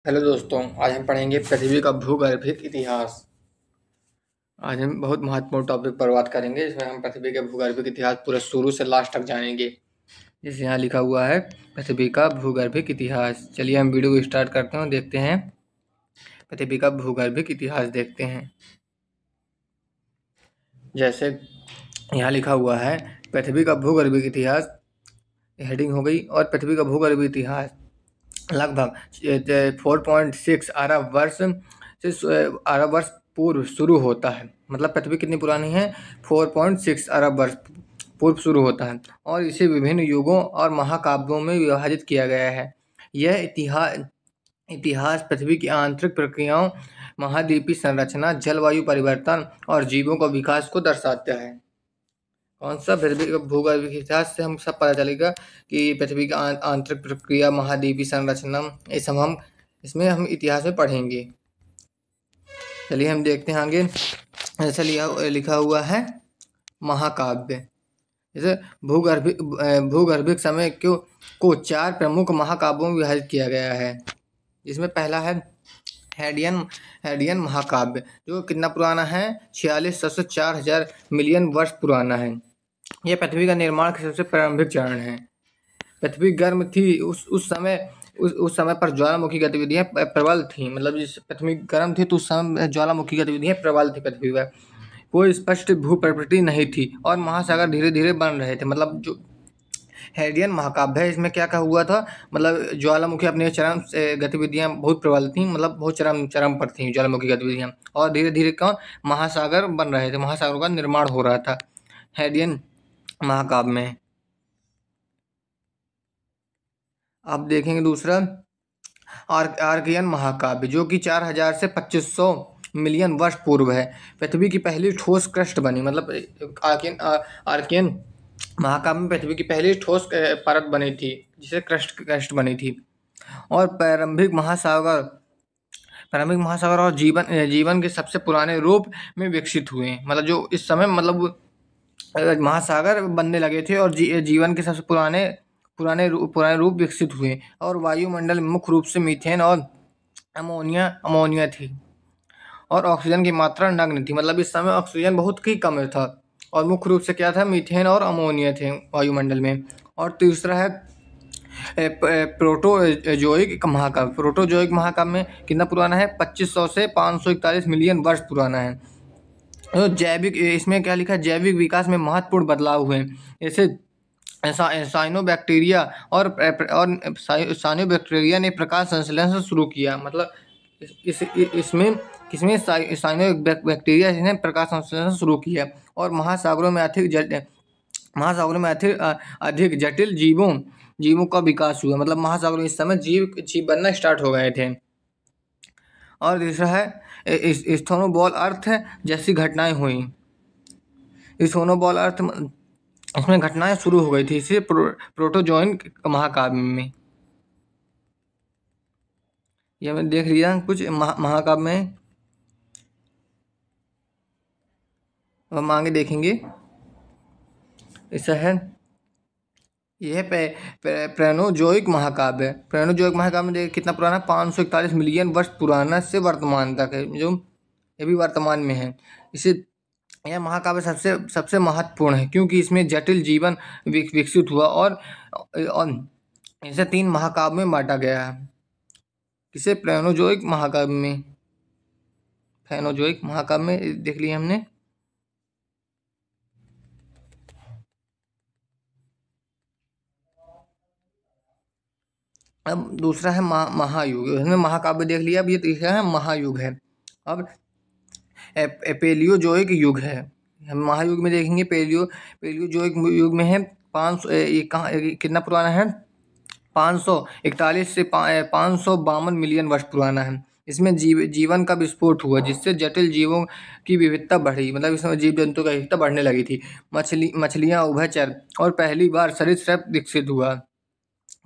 Hello दोस्तों, आज हम पढ़ेंगे पृथ्वी का भूगर्भिक इतिहास। आज हम बहुत महत्वपूर्ण टॉपिक पर बात करेंगे, इसमें हम पृथ्वी के भूगर्भिक इतिहास पूरे शुरू से लास्ट तक जानेंगे। जैसे यहाँ लिखा हुआ है पृथ्वी का भूगर्भिक इतिहास। चलिए हम वीडियो को स्टार्ट करते हैं और देखते हैं पृथ्वी का भूगर्भिक इतिहास देखते हैं। जैसे यहाँ लिखा हुआ है पृथ्वी का भूगर्भिक इतिहास, हेडिंग हो गई। और पृथ्वी का भूगर्भिक इतिहास लगभग 4.6 अरब वर्ष पूर्व शुरू होता है। मतलब पृथ्वी कितनी पुरानी है? 4.6 अरब वर्ष पूर्व शुरू होता है और इसे विभिन्न युगों और महाकाव्यों में विभाजित किया गया है। यह इतिहास पृथ्वी की आंतरिक प्रक्रियाओं, महाद्वीपीय संरचना, जलवायु परिवर्तन और जीवों का विकास को दर्शाता है। कौन सा? पृथ्वी का भूगर्भिक इतिहास से हम सब पता चलेगा कि पृथ्वी का आंतरिक प्रक्रिया, महाद्वीपीय संरचना, ये सब हम इसमें इतिहास में पढ़ेंगे। चलिए हम देखते हैं आगे। जैसे लिखा हुआ है महाकाव्य। जैसे भूगर्भिक समय को 4 प्रमुख महाकाव्यों में विभाजित किया गया है। इसमें पहला है हेडियन महाकाव्य, जो कितना पुराना है? 4600 से 4000 मिलियन वर्ष पुराना है। यह पृथ्वी का निर्माण का सबसे प्रारंभिक चरण है। पृथ्वी गर्म थी उस समय पर ज्वालामुखी गतिविधियां प्रबल थीं। मतलब जिस पृथ्वी गर्म थी तो उस समय ज्वालामुखी गतिविधियां प्रबल थी पृथ्वी पर। कोई स्पष्ट भू प्रकृति नहीं थी और महासागर धीरे धीरे बन रहे थे। मतलब जो हेडियन महाकाव्य है, इसमें क्या कहा हुआ था? मतलब ज्वालामुखी अपने चरम गतिविधियां बहुत प्रबल थी, मतलब बहुत चरम पर थी ज्वालामुखी गतिविधियां, और धीरे धीरे कौन महासागर बन रहे थे, महासागरों का निर्माण हो रहा था हेडियन महाकाव्य में। अब देखेंगे दूसरा आर्कियन महाकाव्य, जो कि 4000 से 2500 मिलियन वर्ष पूर्व है। पृथ्वी की पहली ठोस क्रस्ट बनी। मतलब आर्कियन महाकाव्य में पृथ्वी की पहली ठोस परत बनी थी, जिसे क्रस्ट बनी थी। और प्रारंभिक महासागर और जीवन के सबसे पुराने रूप में विकसित हुए। मतलब जो इस समय महासागर बनने लगे थे और जीवन के सबसे पुराने रूप विकसित हुए। और वायुमंडल में मुख्य रूप से मीथेन और अमोनिया थी और ऑक्सीजन की मात्रा नगण्य थी। मतलब इस समय ऑक्सीजन बहुत ही कम था और मुख्य रूप से क्या था? मीथेन और अमोनिया थे वायुमंडल में। और तीसरा है प्रोटोजोइक महाकाव्य। प्रोटोजोइक महाकाव्य में कितना पुराना है? 2500 से 541 मिलियन वर्ष पुराना है। तो इसमें क्या लिखा है? जैविक विकास में महत्वपूर्ण बदलाव हुए। जैसे साइनोबैक्टीरिया साइनोबैक्टीरिया ने प्रकाश संश्लेषण शुरू किया। मतलब इसमें साइनोबैक्टीरिया ने प्रकाश संश्लेषण शुरू किया और महासागरों में अधिक जटिल जीवों का विकास हुआ। मतलब महासागरों इस समय जीव बनना स्टार्ट हो गए थे। और दूसरा है स्टोनोबॉल अर्थ जैसी घटनाएं हुई। स्टोनोबॉल अर्थ इसमें घटनाएं शुरू हो गई थी इसे प्रोटोजोइक महाकाव्य में। ये मैंने देख लिया कुछ महाकाव्य में। हम आगे देखेंगे। ऐसा है, यह प्रेनोजोइक महाकाव्य। प्रेनोजोइक महाकाव्य में देखिए कितना पुराना? 541 मिलियन वर्ष पुराना से वर्तमान तक है, जो ये भी वर्तमान में है। यह महाकाव्य सबसे महत्वपूर्ण है क्योंकि इसमें जटिल जीवन विकसित हुआ और इसे 3 महाकाव्य में बांटा गया है। किसे? प्रेनोजोइक महाकाव्य में। प्रेनोजोइक महाकाव्य में देख लिया हमने। अब दूसरा है महायुग। इसमें महाकाव्य देख लिया। अब ये तीसरा है महायुग है। अब पेलियोजोइक युग है। हम महायुग में देखेंगे पेलियोजोइक युग में है 500 कितना पुराना है? 541 से 552 मिलियन वर्ष पुराना है। इसमें जीवन का विस्फोट हुआ जिससे जटिल जीवों की विविधता बढ़ी। मतलब इसमें जीव जंतु का विविधता बढ़ने लगी थी। मछलियां, उभयचर और पहली बार सरीसृप विकसित हुआ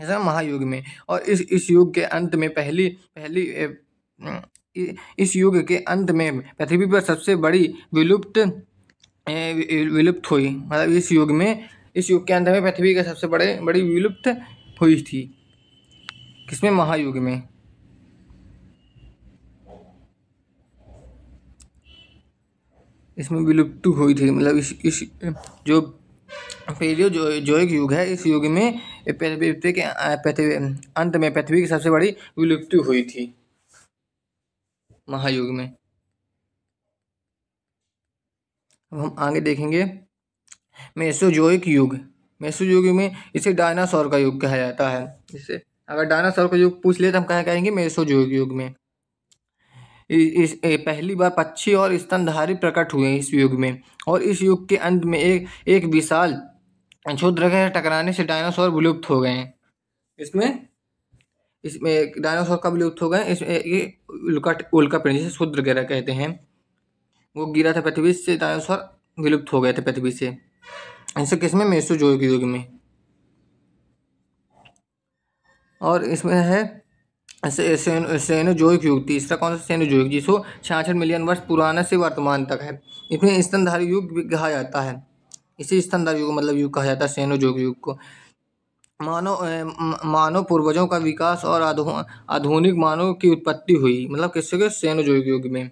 ऐसा महायुग में। और इस युग के अंत में इस युग के अंत में पृथ्वी पर सबसे बड़ी विलुप्त हुई। मतलब इस युग के अंत में पृथ्वी के सबसे बड़ी विलुप्त हुई थी। किसमें? महायुग में। इसमें विलुप्त हुई थी। मतलब इस जो पैलियोजोइक युग है, इस युग में पृथ्वी के अंत में पृथ्वी की सबसे बड़ी विलुप्ति हुई थी महायुग में। अब हम आगे देखेंगे मेसोजोइक युग। मेसोजोइक युग में इसे डायनासोर का युग कहा जाता है। इसे अगर डायनासोर का युग पूछ ले तो हम क्या कहेंगे, मेसोजोइक युग में। पहली बार पक्षी और स्तनधारी प्रकट हुए इस युग में, और इस युग के अंत में एक विशाल क्षुद्र ग्रह टकराने से डायनासोर विलुप्त हो गए। इसमें इसमें डायनासोर कब विलुप्त हो गए, इसमें ये उल्का पिंड जिसे क्षुद्र ग्रह कहते हैं, वो गिरा था पृथ्वी से, डायनासोर विलुप्त हो गए थे पृथ्वी से। ऐसे किसमें, मेसोजोइक युग में। और इसमें है सेनोजोइक युग। तीसरा कौन सा, सेनोजोइक, जिसको 66 मिलियन वर्ष पुराना से वर्तमान तक है। इसमें स्तनधारी युग भी कहा जाता है। इसी स्तनधारी युग मतलब युग कहा जाता है सेनोजोइक युग को। मानव पूर्वजों का विकास और आधुनिक मानव की उत्पत्ति हुई, मतलब किससे के, सेनोजोइक युग में।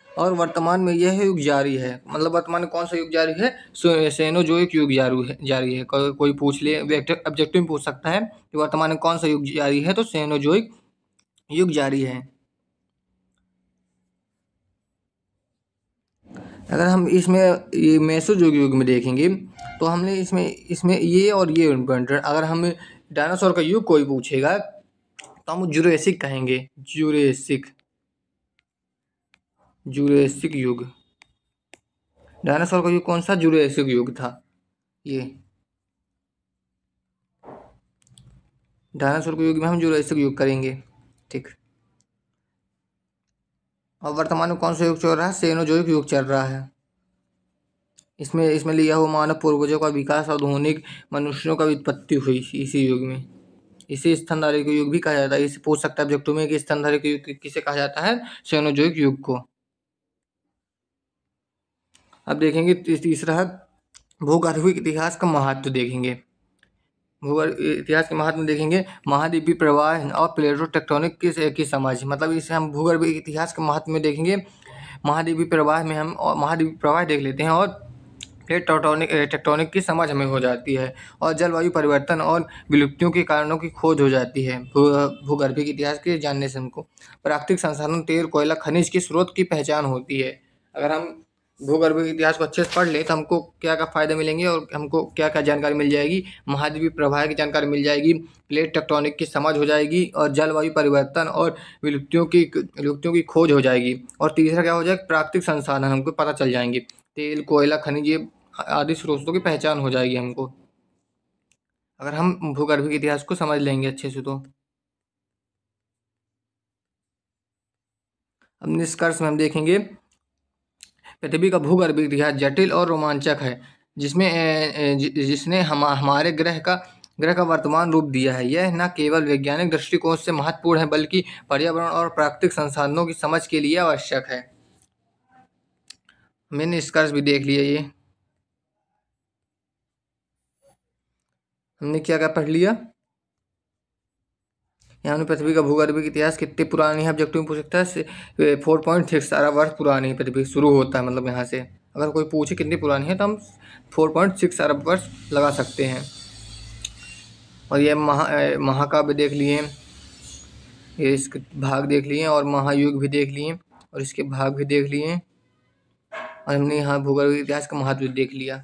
और वर्तमान में यह युग जारी है। मतलब वर्तमान में कौन सा युग जारी है, सेनोजोइक युग जारी है। कोई पूछ ले, ऑब्जेक्टिव में पूछ सकता है कि वर्तमान में कौन सा युग जारी है, तो सेनोजोइक युग जारी है। अगर हम इसमें ये मेसोजोइक युग में देखेंगे तो हमने इसमें इसमें ये और ये इम्पोर्टेंट। अगर हम डायनासोर का युग कोई पूछेगा तो हम जुरेसिक कहेंगे, जुरेसिक युग। डायनासोर का युग कौन सा, जुरेसिक युग था। ये डायनासोर के युग में हम जुरासिक युग करेंगे, ठीक। और वर्तमान में कौन सा युग चल रहा है, सेनोजोइक युग चल रहा है। इसमें लिया हुआ मानव पूर्वजों का विकास, आधुनिक मनुष्यों का उत्पत्ति हुई इसी युग में। इसे स्तनधारी का युग भी कहा जाता है। इसे पूछ सकता है ऑब्जेक्टिव में कि स्तनधारी का युग किसे कहा जाता है, सेनोजोइक युग को। अब देखेंगे तीसरा है भूगर्भिक इतिहास का महत्व देखेंगे। भूगर्भ इतिहास के महत्व में देखेंगे महाद्वीपीय प्रवाह और प्लेटो टेक्टोनिक की समझ। मतलब इसे हम भूगर्भ इतिहास के महत्व में देखेंगे। महाद्वीपीय प्रवाह में हम महाद्वीपीय प्रवाह देख लेते हैं, और प्लेट टेक्टोनिक की समझ हमें हो जाती है, और जलवायु परिवर्तन और विलुप्तियों के कारणों की खोज हो जाती है। भूगर्भिक इतिहास के जानने से हमको प्राकृतिक संसाधन, तेल, कोयला, खनिज के स्रोत की पहचान होती है। अगर हम भूगर्भिक इतिहास को अच्छे से पढ़ लें तो हमको क्या क्या फायदे मिलेंगे और हमको क्या क्या जानकारी मिल जाएगी। महाद्वीपीय प्रवाह की जानकारी मिल जाएगी, प्लेट टेक्टोनिक की समझ हो जाएगी, और जलवायु परिवर्तन और विलुप्तियों की खोज हो जाएगी। और तीसरा क्या हो जाएगा, प्राकृतिक संसाधन हमको पता चल जाएंगे, तेल, कोयला, खनिज, ये आदि स्रोतों की पहचान हो जाएगी हमको, अगर हम भूगर्भिक इतिहास को समझ लेंगे अच्छे से। तो अब निष्कर्ष में हम देखेंगे पृथ्वी का भूगर्भिक इतिहास जटिल और रोमांचक है, जिसने हमारे ग्रह का वर्तमान रूप दिया है। यह न केवल वैज्ञानिक दृष्टिकोण से महत्वपूर्ण है, बल्कि पर्यावरण और प्राकृतिक संसाधनों की समझ के लिए आवश्यक है। मैंने निष्कर्ष भी देख लिया। ये हमने क्या क्या पढ़ लिया। यहाँ पृथ्वी का भूगर्भिक इतिहास कितने पुरानी है, ऑब्जेक्टिव में पूछ सकता है। 4.6 अरब वर्ष पुरानी पृथ्वी शुरू होता है। मतलब यहाँ से अगर कोई पूछे कितनी पुरानी है तो हम 4.6 अरब वर्ष लगा सकते हैं। और ये महाकाव्य देख लिए, ये इसके भाग देख लिए, और महायुग भी देख लिए, और इसके भाग भी देख लिए, और हमने यहाँ भूगर्भिक इतिहास का महत्व देख लिया।